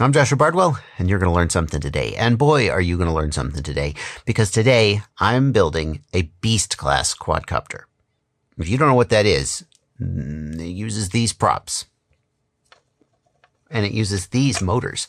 I'm Joshua Bardwell, and you're going to learn something today. And boy, are you going to learn something today, because today I'm building a beast class quadcopter. If you don't know what that is, it uses these props. And it uses these motors.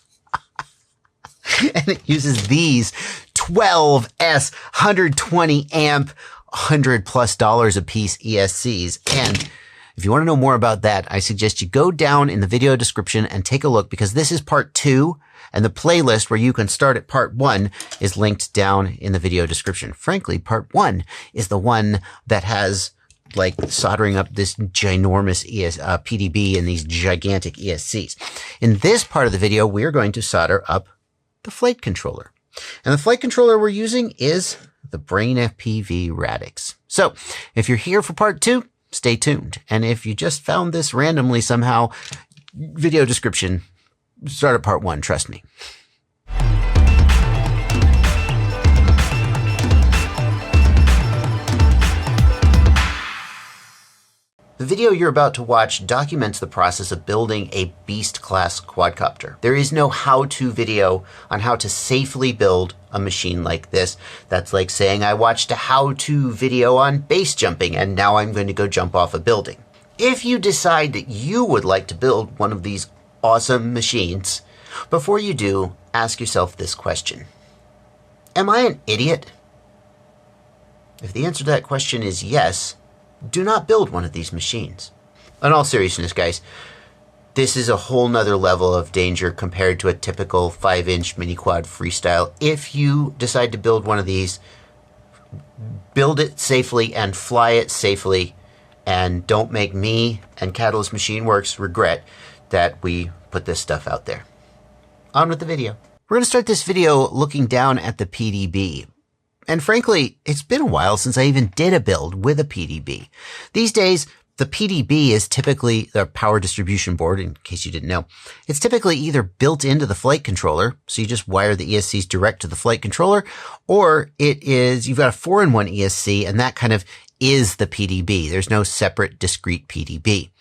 And it uses these 12S 120 amp, $100+ a piece ESCs. And if you want to know more about that, I suggest you go down in the video description and take a look, because this is part 2, and the playlist where you can start at part 1 is linked down in the video description. Frankly, part 1 is the one that has like soldering up this ginormous PDB and these gigantic ESCs. In this part of the video, we're going to solder up the flight controller. And the flight controller we're using is the BrainFPV Radix. So if you're here for part 2, stay tuned. And if you just found this randomly somehow, video description, start at part 1, trust me. The video you're about to watch documents the process of building a beast-class quadcopter. There is no how-to video on how to safely build a machine like this. That's like saying I watched a how-to video on base jumping and now I'm going to go jump off a building. If you decide that you would like to build one of these awesome machines, before you do, ask yourself this question. Am I an idiot? If the answer to that question is yes, do not build one of these machines. In all seriousness, guys, this is a whole nother level of danger compared to a typical 5-inch mini quad freestyle. If you decide to build one of these, build it safely and fly it safely, and don't make me and Catalyst Machine Works regret that we put this stuff out there. On with the video. We're going to start this video looking down at the PDB. And frankly, it's been a while since I even did a build with a PDB. These days, the PDB is typically the power distribution board, in case you didn't know. It's typically either built into the flight controller, so you just wire the ESCs direct to the flight controller, or you've got a 4-in-1 ESC, and that kind of is the PDB. There's no separate discrete PDB.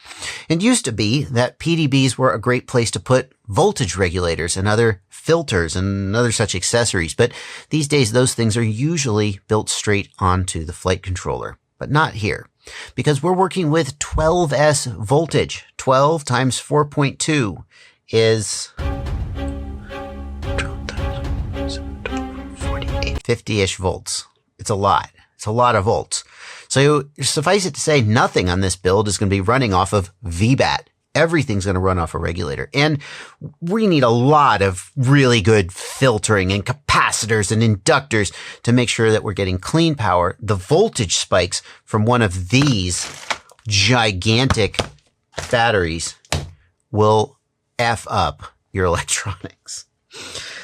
It used to be that PDBs were a great place to put voltage regulators and other filters and other such accessories, but these days those things are usually built straight onto the flight controller, but not here, because we're working with 12S voltage. 12 times 4.2 is 50-ish volts. It's a lot. It's a lot of volts. So suffice it to say, nothing on this build is going to be running off of VBAT. Everything's going to run off a regulator. And we need a lot of really good filtering and capacitors and inductors to make sure that we're getting clean power. The voltage spikes from one of these gigantic batteries will F up your electronics.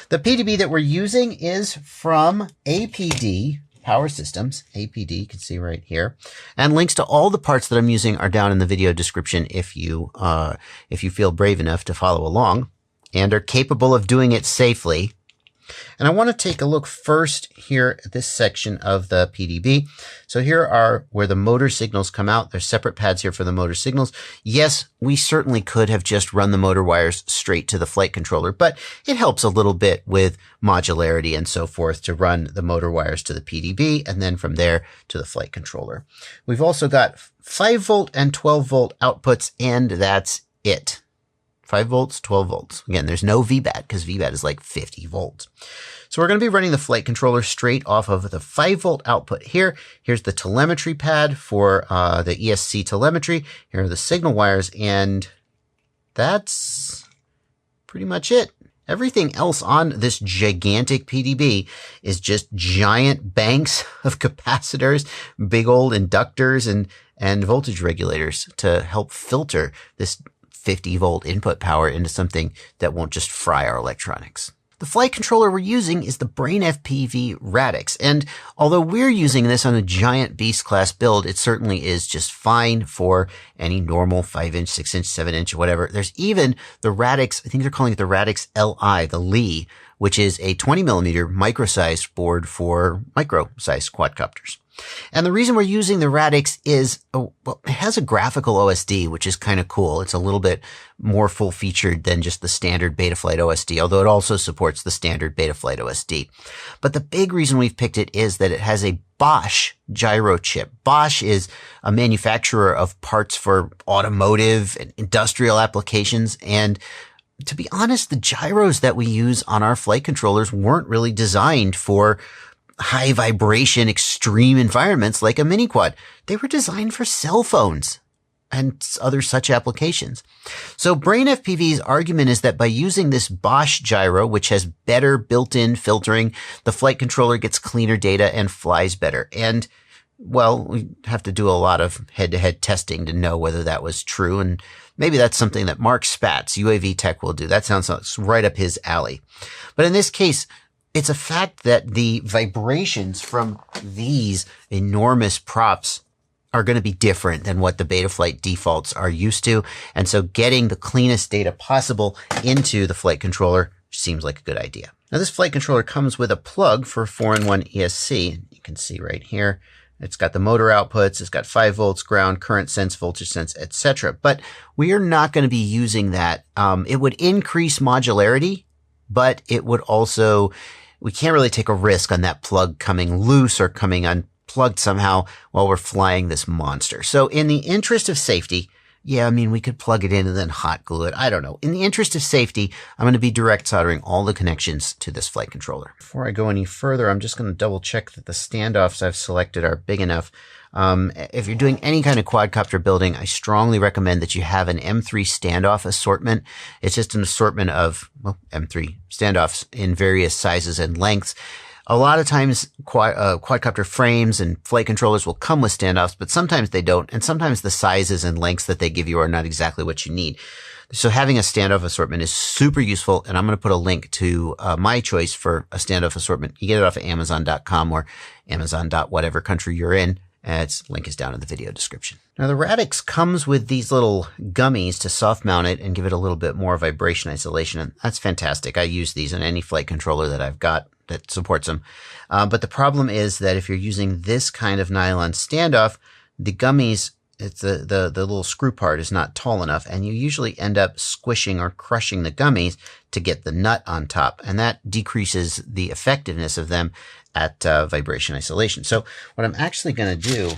The PDB that we're using is from APD Power Systems, APD, you can see right here, and links to all the parts that I'm using are down in the video description if you feel brave enough to follow along and are capable of doing it safely. And I want to take a look first here at this section of the PDB. So here are where the motor signals come out. There's separate pads here for the motor signals. Yes, we certainly could have just run the motor wires straight to the flight controller, but it helps a little bit with modularity and so forth to run the motor wires to the PDB and then from there to the flight controller. We've also got 5-volt and 12-volt outputs, and that's it. 5 volts, 12 volts. Again, there's no VBAT because VBAT is like 50 volts. So we're going to be running the flight controller straight off of the 5-volt output here. Here's the telemetry pad for the ESC Telemetry. Here are the signal wires, and that's pretty much it. Everything else on this gigantic PDB is just giant banks of capacitors, big old inductors, and voltage regulators to help filter this 50-volt input power into something that won't just fry our electronics. The flight controller we're using is the BrainFPV Radix, and although we're using this on a giant beast class build, it certainly is just fine for any normal 5-inch, 6-inch, 7-inch, or whatever. There's even the Radix, I think they're calling it the Radix LI, the Li, which is a 20mm micro-sized board for micro-sized quadcopters. And the reason we're using the Radix is, well, it has a graphical OSD, which is kind of cool. It's a little bit more full-featured than just the standard Betaflight OSD, although it also supports the standard Betaflight OSD. But the big reason we've picked it is that it has a Bosch gyro chip. Bosch is a manufacturer of parts for automotive and industrial applications, and to be honest, the gyros that we use on our flight controllers weren't really designed for high vibration, extreme environments like a mini quad. They were designed for cell phones and other such applications. So BrainFPV's argument is that by using this Bosch gyro, which has better built-in filtering, the flight controller gets cleaner data and flies better. And well, we have to do a lot of head-to-head testing to know whether that was true. And maybe that's something that Mark Spatz, UAV Tech, will do. That sounds right up his alley. But in this case, it's a fact that the vibrations from these enormous props are going to be different than what the Betaflight defaults are used to. And so getting the cleanest data possible into the flight controller seems like a good idea. Now, this flight controller comes with a plug for 4-in-1 ESC. You can see right here. It's got the motor outputs. It's got 5 volts, ground, current sense, voltage sense, etc. But we are not going to be using that. It would increase modularity, but it would also, we can't really take a risk on that plug coming loose or coming unplugged somehow while we're flying this monster. So in the interest of safety, yeah, I mean, we could plug it in and then hot glue it. I don't know. In the interest of safety, I'm going to be direct soldering all the connections to this flight controller. Before I go any further, I'm just going to double check that the standoffs I've selected are big enough. If you're doing any kind of quadcopter building, I strongly recommend that you have an M3 standoff assortment. It's just an assortment of, well, M3 standoffs in various sizes and lengths. A lot of times quadcopter frames and flight controllers will come with standoffs, but sometimes they don't. And sometimes the sizes and lengths that they give you are not exactly what you need. So having a standoff assortment is super useful. And I'm going to put a link to my choice for a standoff assortment. You get it off of Amazon.com or Amazon.whatever country you're in. Its link is down in the video description. Now the Radix comes with these little gummies to soft mount it and give it a little bit more vibration isolation. And that's fantastic. I use these on any flight controller that I've got that supports them. But the problem is that if you're using this kind of nylon standoff, the gummies, it's the little screw part is not tall enough, and you usually end up squishing or crushing the gummies to get the nut on top. And that decreases the effectiveness of them at vibration isolation. So what I'm actually going to do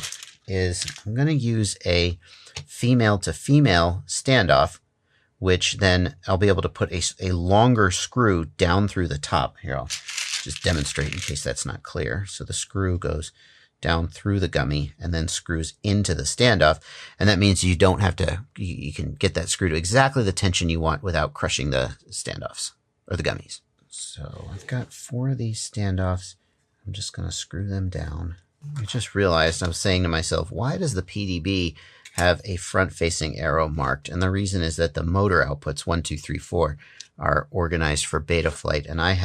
is I'm going to use a female to female standoff, which then I'll be able to put a longer screw down through the top. Here, I'll just demonstrate in case that's not clear. So the screw goes down through the gummy and then screws into the standoff. And that means you don't have to, you can get that screw to exactly the tension you want without crushing the standoffs or the gummies. So I've got 4 of these standoffs. I'm just going to screw them down. I just realized I was saying to myself, why does the PDB have a front-facing arrow marked? And the reason is that the motor outputs 1, 2, 3, 4 are organized for Betaflight, and I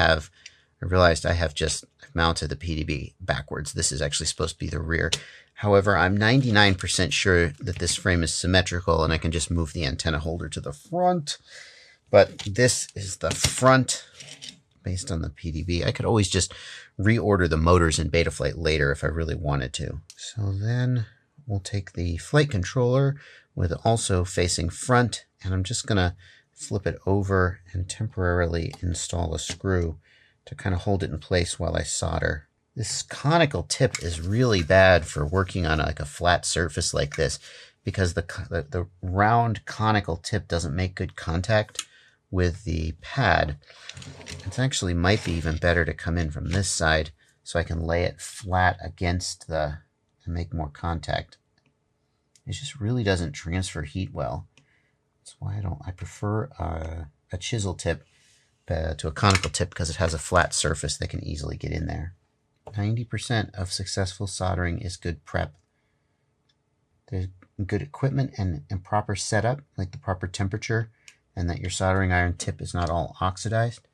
realized I have just mounted the PDB backwards. This is actually supposed to be the rear. However, I'm 99% sure that this frame is symmetrical and I can just move the antenna holder to the front. But this is the front based on the PDB. I could always just reorder the motors in Betaflight later if I really wanted to. So then we'll take the flight controller with also facing front, and I'm just going to flip it over and temporarily install a screw to kind of hold it in place while I solder. This conical tip is really bad for working on like a flat surface like this because the round conical tip doesn't make good contact with the pad. It actually might be even better to come in from this side so I can lay it flat against and make more contact. It just really doesn't transfer heat well. That's why I prefer a chisel tip to a conical tip, because it has a flat surface that can easily get in there. 90% of successful soldering is good prep. There's good equipment and proper setup, like the proper temperature, and that your soldering iron tip is not all oxidized.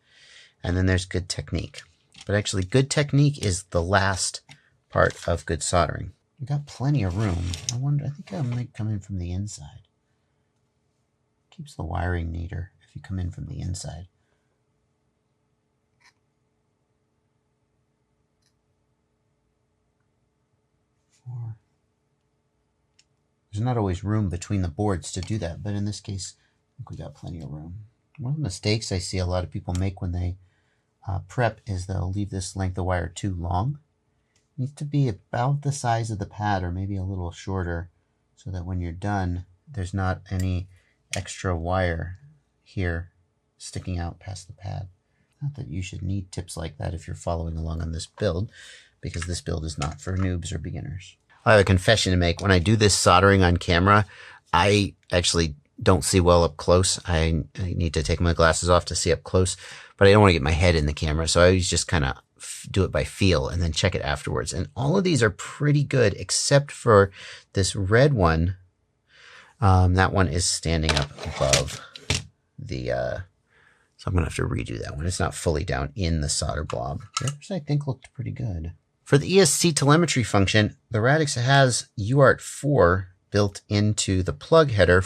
And then there's good technique. But actually, good technique is the last part of good soldering. We've got plenty of room. I think I might come in from the inside. Keeps the wiring neater if you come in from the inside. 4. There's not always room between the boards to do that, but in this case, I think we got plenty of room. One of the mistakes I see a lot of people make when they prep is they'll leave this length of wire too long. It needs to be about the size of the pad or maybe a little shorter so that when you're done, there's not any extra wire here sticking out past the pad. Not that you should need tips like that if you're following along on this build, because this build is not for noobs or beginners. I have a confession to make. When I do this soldering on camera, I actually don't see well up close. I need to take my glasses off to see up close, but I don't want to get my head in the camera. So I always just kind of do it by feel and then check it afterwards. And all of these are pretty good, except for this red one. That one is standing up above the, so I'm going to have to redo that one. It's not fully down in the solder blob. Yours, I think, looked pretty good. For the ESC telemetry function, the Radix has UART4 built into the plug header,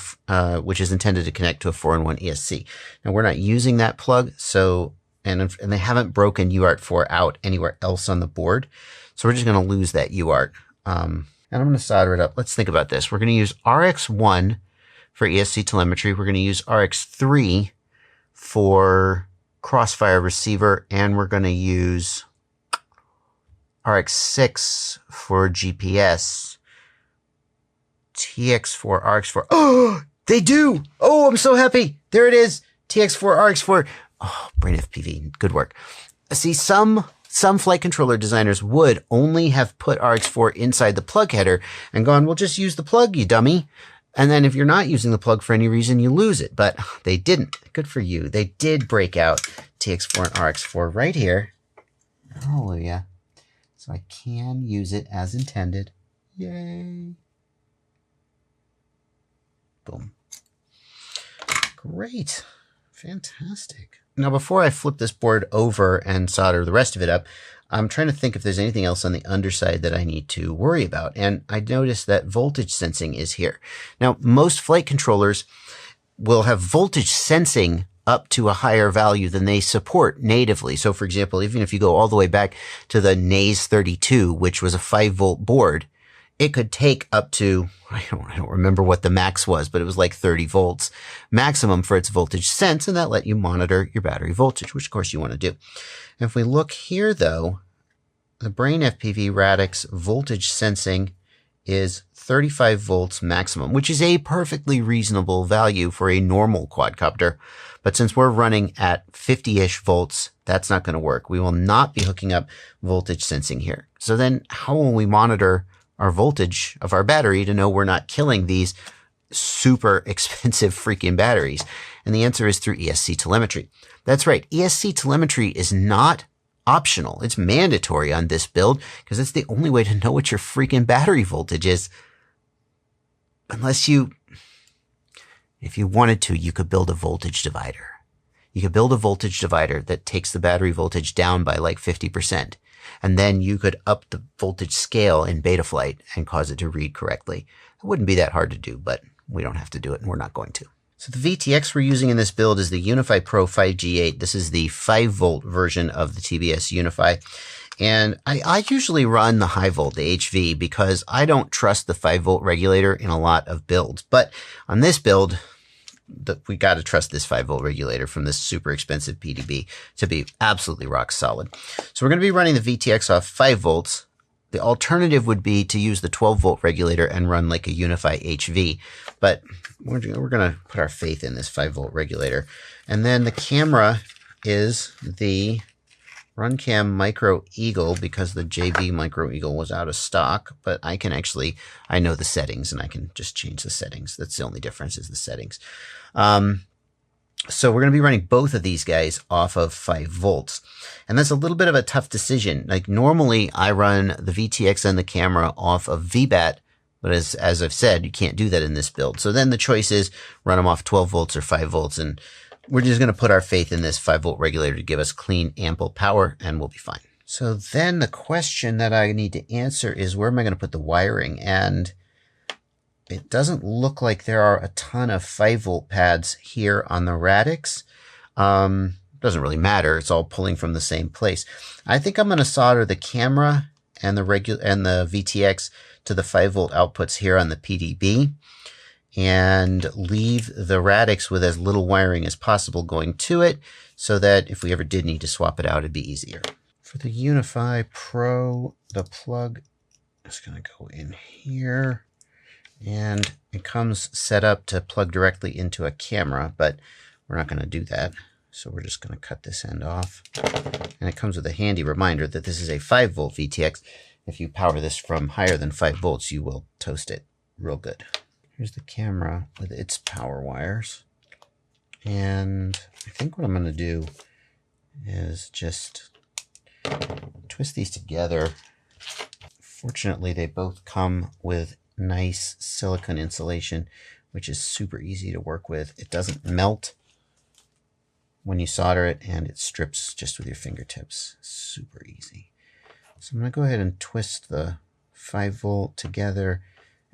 which is intended to connect to a 4-in-1 ESC. Now, we're not using that plug, so and they haven't broken UART4 out anywhere else on the board, so we're just going to lose that UART. And I'm going to solder it up. Let's think about this. We're going to use RX1 for ESC telemetry. We're going to use RX3 for Crossfire receiver, and we're going to use RX6 for GPS, TX4, RX4. Oh, they do! Oh, I'm so happy. There it is. TX4, RX4. Oh, BrainFPV, good work. See, some flight controller designers would only have put RX4 inside the plug header and gone, well, just use the plug, you dummy. And then if you're not using the plug for any reason, you lose it. But they didn't. Good for you. They did break out TX4 and RX4 right here. Hallelujah. So I can use it as intended. Yay. Boom. Great. Fantastic. Now, before I flip this board over and solder the rest of it up, I'm trying to think if there's anything else on the underside that I need to worry about. And I noticed that voltage sensing is here. Now, most flight controllers will have voltage sensing up to a higher value than they support natively. So, for example, even if you go all the way back to the NAS 32, which was a 5-volt board, it could take up to, I don't remember what the max was, but it was like 30 volts maximum for its voltage sense, and that let you monitor your battery voltage, which of course you want to do. And if we look here though, the BrainFPV Radix voltage sensing is 35 volts maximum, which is a perfectly reasonable value for a normal quadcopter. But since we're running at 50-ish volts, that's not going to work. We will not be hooking up voltage sensing here. So then how will we monitor our voltage of our battery to know we're not killing these super expensive freaking batteries? And the answer is through ESC telemetry. That's right. ESC telemetry is not optional. It's mandatory on this build because it's the only way to know what your freaking battery voltage is. Unless if you wanted to, you could build a voltage divider. You could build a voltage divider that takes the battery voltage down by like 50%. And then you could up the voltage scale in Betaflight and cause it to read correctly. It wouldn't be that hard to do, but we don't have to do it, and we're not going to. So the VTX we're using in this build is the Unify Pro 5G8. This is the 5-volt version of the TBS Unify. And I usually run the high volt, the HV, because I don't trust the 5-volt regulator in a lot of builds. But on this build, we got to trust this 5-volt regulator from this super expensive PDB to be absolutely rock solid. So we're going to be running the VTX off 5 volts. The alternative would be to use the 12-volt regulator and run like a Unify HV. But we're going to put our faith in this 5-volt regulator. And then the camera is the Runcam Micro Eagle, because the JB Micro Eagle was out of stock, but I know the settings and I can just change the settings. That's the only difference, is the settings. So we're going to be running both of these guys off of 5 volts. And that's a little bit of a tough decision. Like normally I run the VTX and the camera off of VBAT, but as I've said, you can't do that in this build. So then the choice is run them off 12 volts or 5 volts. And we're just going to put our faith in this 5-volt regulator to give us clean, ample power, and we'll be fine. So then the question that I need to answer is, where am I going to put the wiring? And it doesn't look like there are a ton of 5-volt pads here on the Radix. Doesn't really matter. It's all pulling from the same place. I think I'm going to solder the camera and the VTX to the 5-volt outputs here on the PDB and leave the Radix with as little wiring as possible going to it so that if we ever did need to swap it out, it'd be easier. For the Unify Pro, the plug is going to go in here, and it comes set up to plug directly into a camera, but we're not going to do that. So we're just going to cut this end off. And it comes with a handy reminder that this is a 5-volt VTX. If you power this from higher than 5 volts, you will toast it real good. Here's the camera with its power wires. And I think what I'm going to do is just twist these together. Fortunately, they both come with nice silicone insulation, which is super easy to work with. It doesn't melt when you solder it, and it strips just with your fingertips. Super easy. So I'm going to go ahead and twist the 5-volt together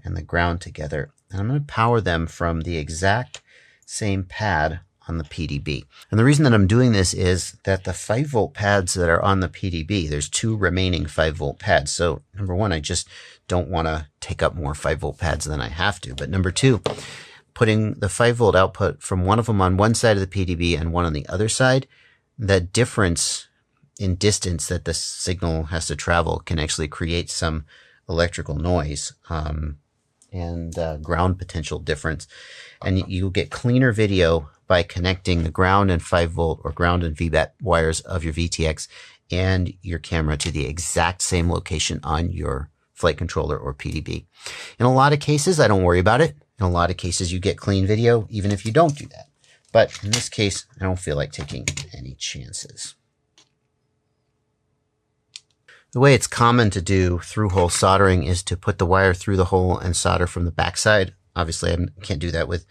and the ground together. And I'm going to power them from the exact same pad on the PDB. And the reason that I'm doing this is that the 5-volt pads that are on the PDB, there's 2 remaining 5-volt pads. So number one, I just don't want to take up more 5-volt pads than I have to. But number two, putting the 5-volt output from one of them on one side of the PDB and one on the other side, the difference in distance that the signal has to travel can actually create some electrical noise and ground potential difference. And you'll get cleaner video by connecting the ground and 5-volt or ground and VBAT wires of your VTX and your camera to the exact same location on your flight controller or PDB. In a lot of cases, I don't worry about it. In a lot of cases, you get clean video, even if you don't do that. But in this case, I don't feel like taking any chances. The way it's common to do through-hole soldering is to put the wire through the hole and solder from the backside. Obviously, I can't do that with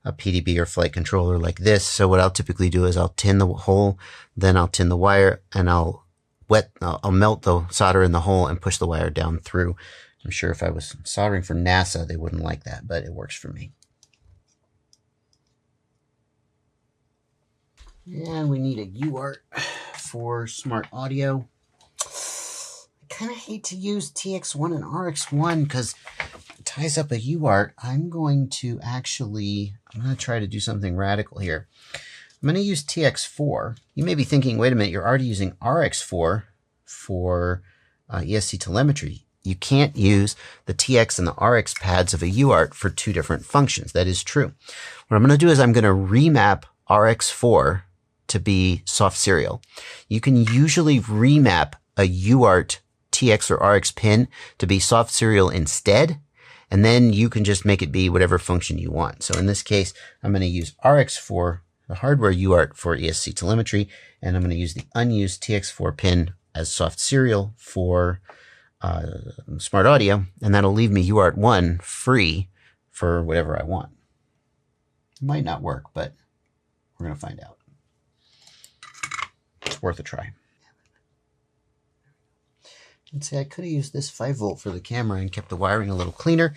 a PDB or flight controller like this. So what I'll typically do is I'll tin the hole, then I'll tin the wire, and I'll melt the solder in the hole and push the wire down through. I'm sure if I was soldering for NASA, they wouldn't like that, but it works for me. And we need a UART for smart audio. I kind of hate to use TX1 and RX1 because it ties up a UART. I'm going to try to do something radical here. I'm going to use TX4. You may be thinking, wait a minute, you're already using RX4 for ESC Telemetry. You can't use the TX and the RX pads of a UART for 2 different functions. That is true. What I'm going to do is I'm going to remap RX4 to be soft serial. You can usually remap a UART TX or RX pin to be soft serial instead, and then you can just make it be whatever function you want. So in this case, I'm going to use RX4, the hardware UART for ESC Telemetry, and I'm going to use the unused TX4 pin as soft serial for smart audio, and that'll leave me UART1 free for whatever I want. It might not work, but we're going to find out. It's worth a try. I'd say I could have used this 5-volt for the camera and kept the wiring a little cleaner,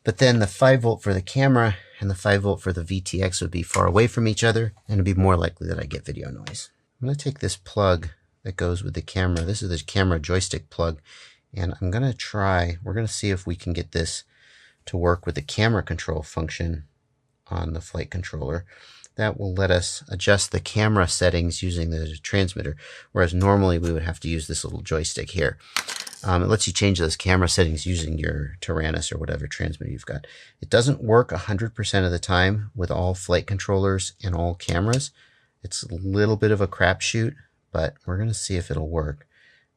but then the 5-volt for the camera and the 5-volt for the VTX would be far away from each other, and it'd be more likely that I get video noise. I'm going to take this plug that goes with the camera. This is the camera joystick plug, and we're going to see if we can get this to work with the camera control function on the flight controller. That will let us adjust the camera settings using the transmitter, whereas normally we would have to use this little joystick here. It lets you change those camera settings using your Taranis or whatever transmitter you've got. It doesn't work 100% of the time with all flight controllers and all cameras. It's a little bit of a crapshoot, but we're going to see if it'll work.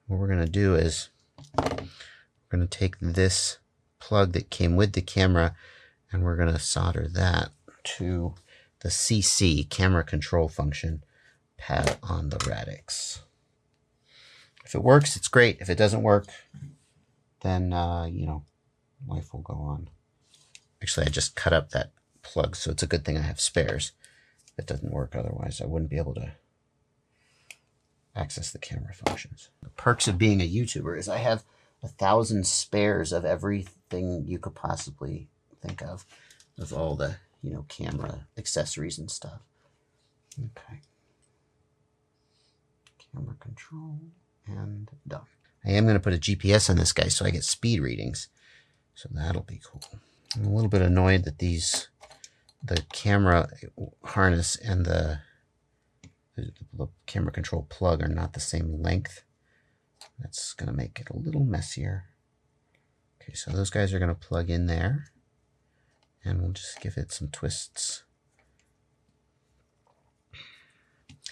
What we're going to do is we're going to take this plug that came with the camera and we're going to solder that to the CC, camera control function, pad on the Radix. If it works, it's great. If it doesn't work, then, life will go on. Actually, I just cut up that plug, so it's a good thing I have spares. If it doesn't work, otherwise I wouldn't be able to access the camera functions. The perks of being a YouTuber is I have 1,000 spares of everything you could possibly think of all the camera accessories and stuff. Okay. Camera control and done. I am going to put a GPS on this guy so I get speed readings. So that'll be cool. I'm a little bit annoyed that the camera harness and the camera control plug are not the same length. That's going to make it a little messier. Okay, so those guys are going to plug in there, and we'll just give it some twists.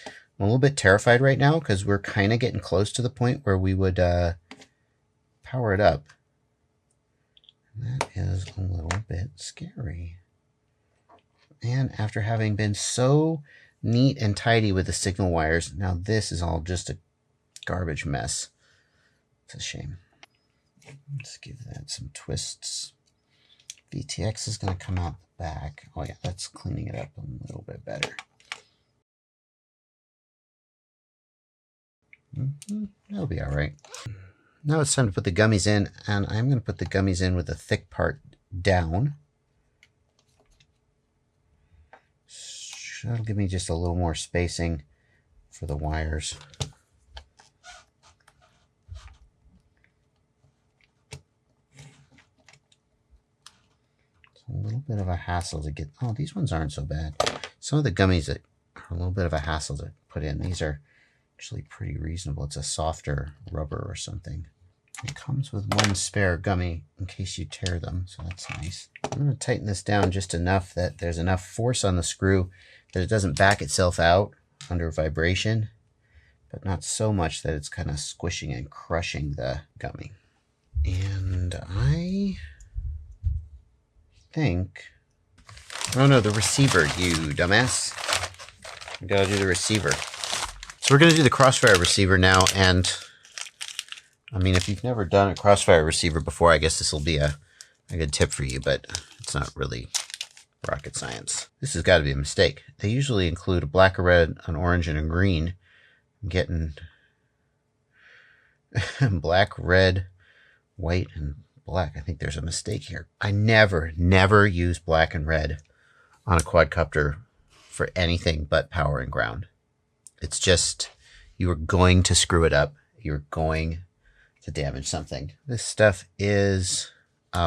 I'm a little bit terrified right now because we're kind of getting close to the point where we would power it up. And that is a little bit scary. And after having been so neat and tidy with the signal wires, now this is all just a garbage mess. It's a shame. Let's give that some twists. VTX is going to come out the back. Oh yeah, that's cleaning it up a little bit better. That'll be all right. Now it's time to put the gummies in, and I'm going to put the gummies in with the thick part down. That'll give me just a little more spacing for the wires. It's a little bit of a hassle to get. Oh, these ones aren't so bad. Some of the gummies that are a little bit of a hassle to put in. These are actually pretty reasonable. It's a softer rubber or something. It comes with one spare gummy in case you tear them, so that's nice. I'm going to tighten this down just enough that there's enough force on the screw that it doesn't back itself out under vibration, but not so much that it's kind of squishing and crushing the gummy. And I think, oh no, the receiver, you dumbass. I gotta do the receiver. So we're going to do the Crossfire receiver now, and I mean, if you've never done a Crossfire receiver before, I guess this will be a good tip for you, but it's not really rocket science. This has got to be a mistake. They usually include a black, a red, an orange, and a green. I'm getting black, red, white, and black. I think there's a mistake here. I never use black and red on a quadcopter for anything but power and ground. It's just, you are going to screw it up. You're going to damage something. This stuff is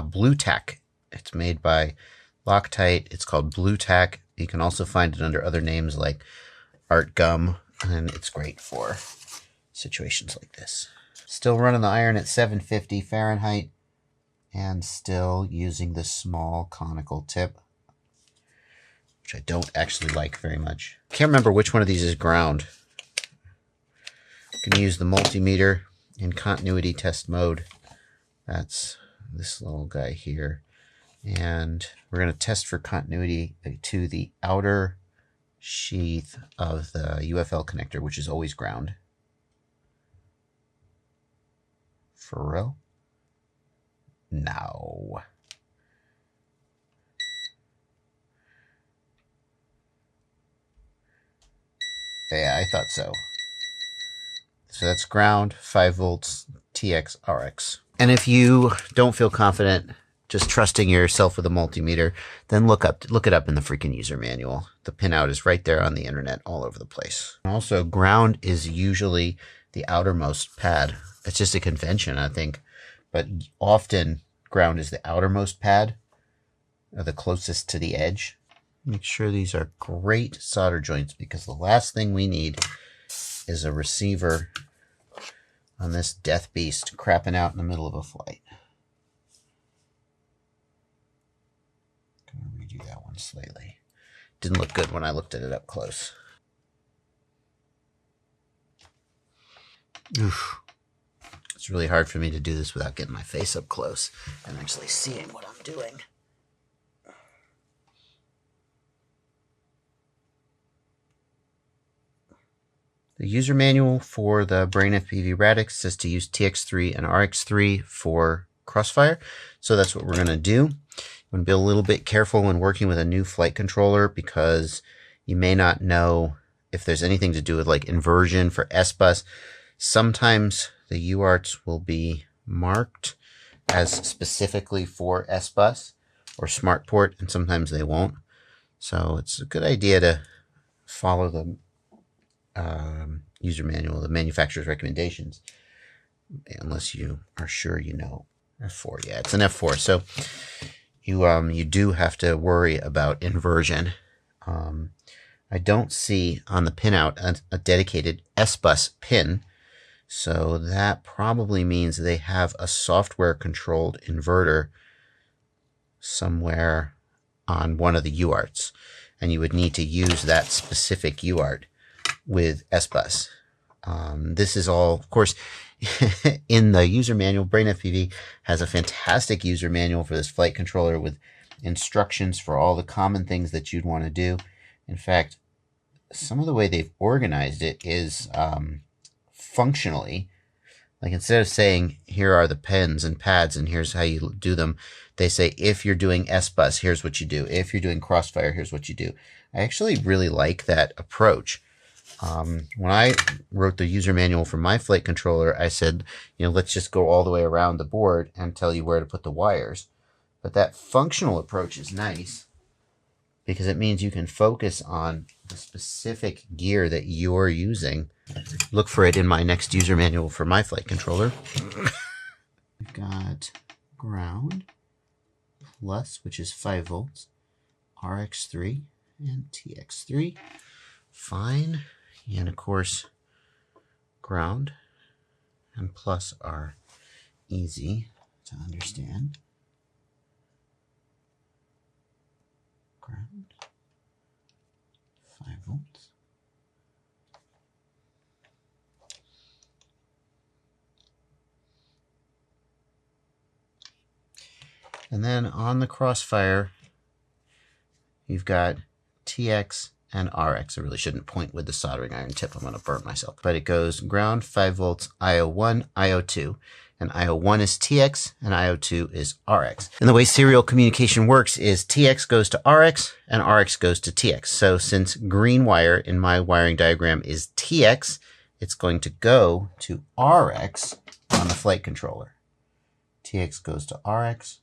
Blue Tack. It's made by Loctite. It's called Blue Tack. You can also find it under other names like Art Gum, and it's great for situations like this. Still running the iron at 750 Fahrenheit and still using the small conical tip, which I don't actually like very much. Can't remember which one of these is ground. You can use the multimeter in continuity test mode. That's this little guy here. And we're going to test for continuity to the outer sheath of the UFL connector, which is always ground. For real? No. Yeah, I thought so. So that's ground, 5 volts, TX, RX. And if you don't feel confident just trusting yourself with a multimeter, then look it up in the freaking user manual. The pinout is right there on the internet all over the place. Also, ground is usually the outermost pad. It's just a convention, I think. But often, ground is the outermost pad, or the closest to the edge. Make sure these are great solder joints, because the last thing we need is a receiver on this death beast crapping out in the middle of a flight. I'm going to redo that one slightly. Didn't look good when I looked at it up close. Oof. It's really hard for me to do this without getting my face up close and actually seeing what I'm doing. The user manual for the BrainFPV Radix says to use TX3 and RX3 for Crossfire. So that's what we're going to do. I'm going to be a little bit careful when working with a new flight controller, because you may not know if there's anything to do with like inversion for S-Bus. Sometimes the UARTs will be marked as specifically for S-Bus or SmartPort, and sometimes they won't. So it's a good idea to follow the user manual, the manufacturer's recommendations, unless you are sure you know. F4, yeah, it's an F4. So you do have to worry about inversion. I don't see on the pinout a dedicated S-bus pin, so that probably means they have a software-controlled inverter somewhere on one of the UARTs, and you would need to use that specific UART with S-bus. This is all, of course, in the user manual. BrainFPV has a fantastic user manual for this flight controller with instructions for all the common things that you'd want to do. In fact, some of the way they've organized it is functionally, like instead of saying, here are the pens and pads and here's how you do them, they say, if you're doing S-bus, here's what you do. If you're doing Crossfire, here's what you do. I actually really like that approach. When I wrote the user manual for my flight controller, I said, let's just go all the way around the board and tell you where to put the wires. But that functional approach is nice because it means you can focus on the specific gear that you're using. Look for it in my next user manual for my flight controller. We've got ground, plus, which is 5 volts, RX3 and TX3. Fine. And of course, ground and plus are easy to understand. Ground, 5 volts. And then on the Crossfire, you've got TX and RX. I really shouldn't point with the soldering iron tip. I'm going to burn myself. But it goes ground, 5 volts, IO1, IO2. And IO1 is TX and IO2 is RX. And the way serial communication works is TX goes to RX and RX goes to TX. So since green wire in my wiring diagram is TX, it's going to go to RX on the flight controller. TX goes to RX,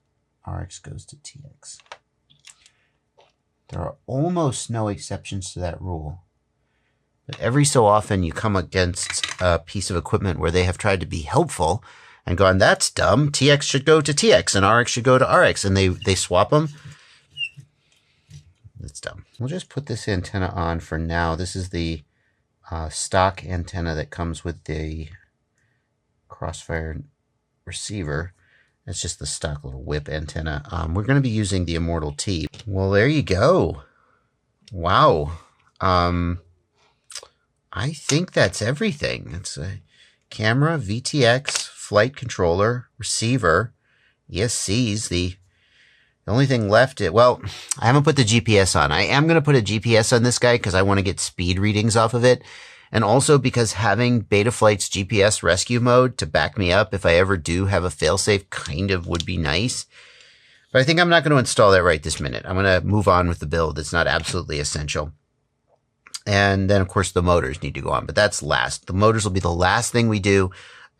RX goes to TX. There are almost no exceptions to that rule. But every so often you come against a piece of equipment where they have tried to be helpful and gone, that's dumb. TX should go to TX and RX should go to RX. And they swap them. That's dumb. We'll just put this antenna on for now. This is the stock antenna that comes with the Crossfire receiver. It's just the stock little whip antenna. We're going to be using the Immortal T. Well, there you go. Wow. I think that's everything. It's a camera, VTX, flight controller, receiver, ESCs. The only thing left, well, I haven't put the GPS on. I am going to put a GPS on this guy because I want to get speed readings off of it. And also because having Betaflight's GPS rescue mode to back me up if I ever do have a failsafe kind of would be nice. But I think I'm not going to install that right this minute. I'm going to move on with the build. It's not absolutely essential. And then, of course, the motors need to go on. But that's last. The motors will be the last thing we do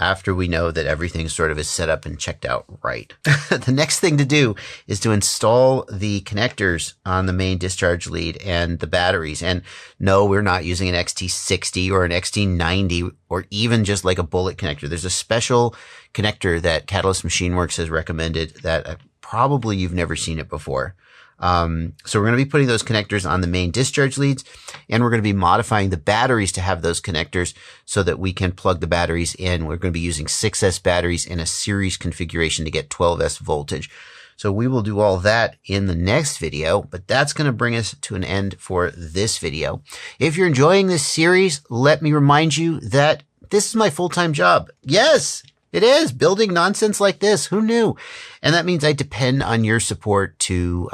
after we know that everything sort of is set up and checked out right. The next thing to do is to install the connectors on the main discharge lead and the batteries. And no, we're not using an XT60 or an XT90 or even just like a bullet connector. There's a special connector that Catalyst MachineWorks has recommended that probably you've never seen it before. So we're going to be putting those connectors on the main discharge leads, and we're going to be modifying the batteries to have those connectors so that we can plug the batteries in. We're going to be using 6S batteries in a series configuration to get 12S voltage. So we will do all that in the next video, but that's going to bring us to an end for this video. If you're enjoying this series, let me remind you that this is my full-time job. Yes! It is building nonsense like this. Who knew? And that means I depend on your support to,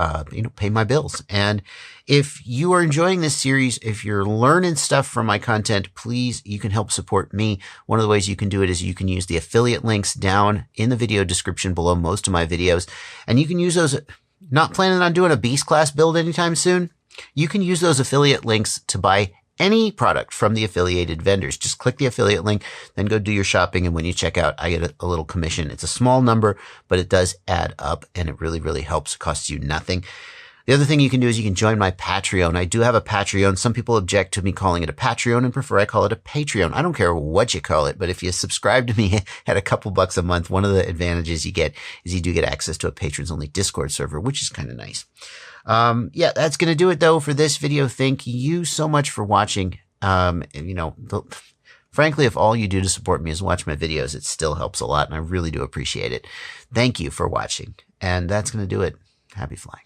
pay my bills. And if you are enjoying this series, if you're learning stuff from my content, please, you can help support me. One of the ways you can do it is you can use the affiliate links down in the video description below most of my videos. And you can use those, not planning on doing a Beast class build anytime soon. You can use those affiliate links to buy any product from the affiliated vendors. Just click the affiliate link, then go do your shopping. And when you check out, I get a little commission. It's a small number, but it does add up and it really, really helps. It costs you nothing. The other thing you can do is you can join my Patreon. I do have a Patreon. Some people object to me calling it a Patreon and prefer I call it a Patreon. I don't care what you call it, but if you subscribe to me at a couple bucks a month, one of the advantages you get is you do get access to a patrons only Discord server, which is kind of nice. Yeah, that's going to do it though for this video. Thank you so much for watching. Frankly, if all you do to support me is watch my videos, it still helps a lot, and I really do appreciate it. Thank you for watching, and that's going to do it. Happy flying.